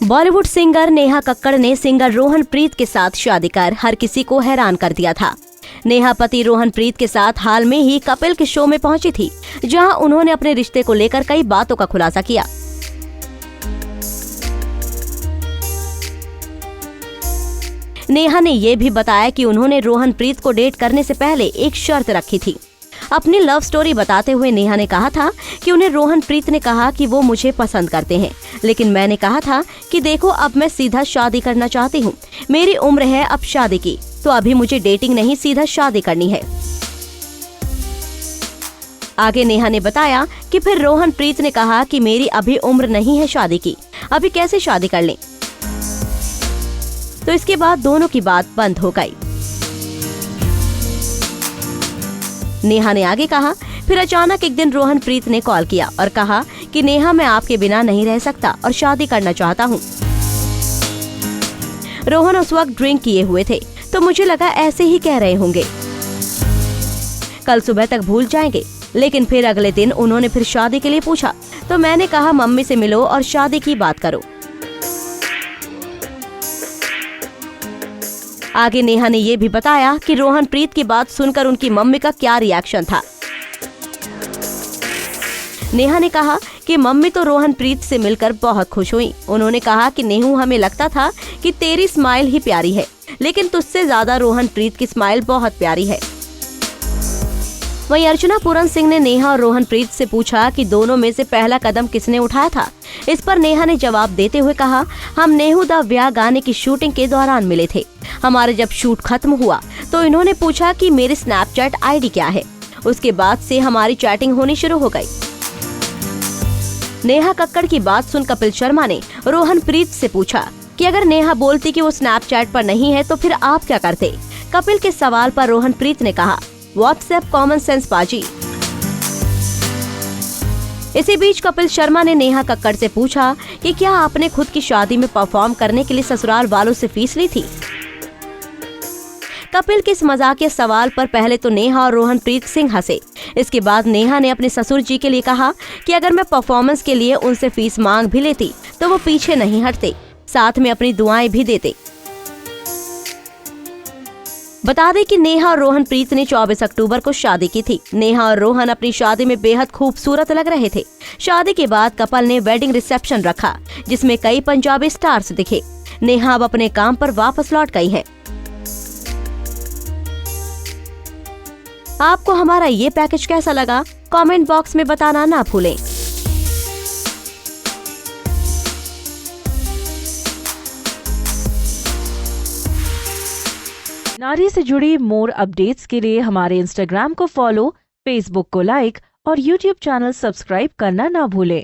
Bollywood singer Neha Kakkar ने singer Rohan प्रीत के साथ शादी कर हर किसी को हैरान कर दिया था। नेहा पति रोहन प्रीत के साथ हाल में ही कपिल के शो में पहुंची थी, जहां उन्होंने अपने रिश्ते को लेकर कई बातों का खुलासा किया। नेहा ने ये भी बताया कि उन्होंने रोहन प्रीत को डेट करने से पहले एक शर्त रखी थी। अपनी लव स्टोरी बताते हुए नेहा ने कहा था कि उन्हें रोहन प्रीत ने कहा कि वो मुझे पसंद करते हैं, लेकिन मैंने कहा था कि देखो अब मैं सीधा शादी करना चाहती हूँ, मेरी उम्र है अब शादी की, तो अभी मुझे डेटिंग नहीं सीधा शादी करनी है। आगे नेहा ने बताया कि फिर रोहन प्रीत ने कहा कि मेरी अभी उम्र नहीं है शादी की, अभी कैसे शादी कर लें। तो इसके बाद दोनों की बात बंद हो गई। नेहा ने आगे कहा, फिर अचानक एक दिन रोहन प्रीत ने कॉल किया और कहा कि नेहा मैं आपके बिना नहीं रह सकता और शादी करना चाहता हूँ। रोहन उस वक्त ड्रिंक किए हुए थे, तो मुझे लगा ऐसे ही कह रहे होंगे, कल सुबह तक भूल जाएंगे। लेकिन फिर अगले दिन उन्होंने फिर शादी के लिए पूछा, तो मैंने कहा मम्मी से मिलो और शादी की बात करो। आगे नेहा ने ये भी बताया कि रोहन प्रीत की बात सुनकर उनकी मम्मी का क्या रिएक्शन था। नेहा ने कहा कि मम्मी तो रोहन प्रीत से मिलकर बहुत खुश हुई। उन्होंने कहा कि नेहू हमें लगता था कि तेरी स्माइल ही प्यारी है, लेकिन तुझसे ज्यादा रोहन प्रीत की स्माइल बहुत प्यारी है। वहीं अर्चना पूरन सिंह ने नेहा और रोहन प्रीत से पूछा कि दोनों में से पहला कदम किसने उठाया था। इस पर नेहा ने जवाब देते हुए कहा, हम नेहू दा व्याह गाने की शूटिंग के दौरान मिले थे। हमारे जब शूट खत्म हुआ तो इन्होंने पूछा कि मेरी स्नैपचैट आईडी क्या है। उसके बाद से हमारी चैटिंग होनी शुरू हो गई। नेहा कक्कड़ की बात सुन कपिल शर्मा ने रोहन प्रीत से पूछा कि अगर नेहा बोलती कि वो स्नैपचैट पर नहीं है तो फिर आप क्या करते। कपिल के सवाल पर रोहन प्रीत ने कहा, व्हाट्सएप कॉमन सेंस बाजी। इसी बीच कपिल शर्मा ने नेहा कक्कड़ से पूछा कि क्या आपने खुद की शादी में परफॉर्म करने के लिए ससुराल वालों से फीस ली थी। कपिल के इस मजाकिया सवाल पर पहले तो नेहा और रोहन प्रीत सिंह हंसे। इसके बाद नेहा ने अपने ससुर जी के लिए कहा कि अगर मैं परफॉर्मेंस के लिए उनसे फीस मांग भी लेती तो वो पीछे नहीं हटते, साथ में अपनी दुआएं भी देते। बता दें कि नेहा और रोहन प्रीत ने 24 अक्टूबर को शादी की थी। नेहा और रोहन अपनी शादी में बेहद खूबसूरत लग रहे थे। शादी के बाद कपल ने वेडिंग रिसेप्शन रखा, जिसमें कई पंजाबी स्टार्स दिखे। नेहा अब अपने काम पर वापस लौट गई है। आपको हमारा ये पैकेज कैसा लगा, कमेंट बॉक्स में बताना ना भूलें। नारी से जुड़ी मोर अपडेट्स के लिए हमारे इंस्टाग्राम को फॉलो, फेसबुक को लाइक और यूट्यूब चैनल सब्सक्राइब करना ना भूलें।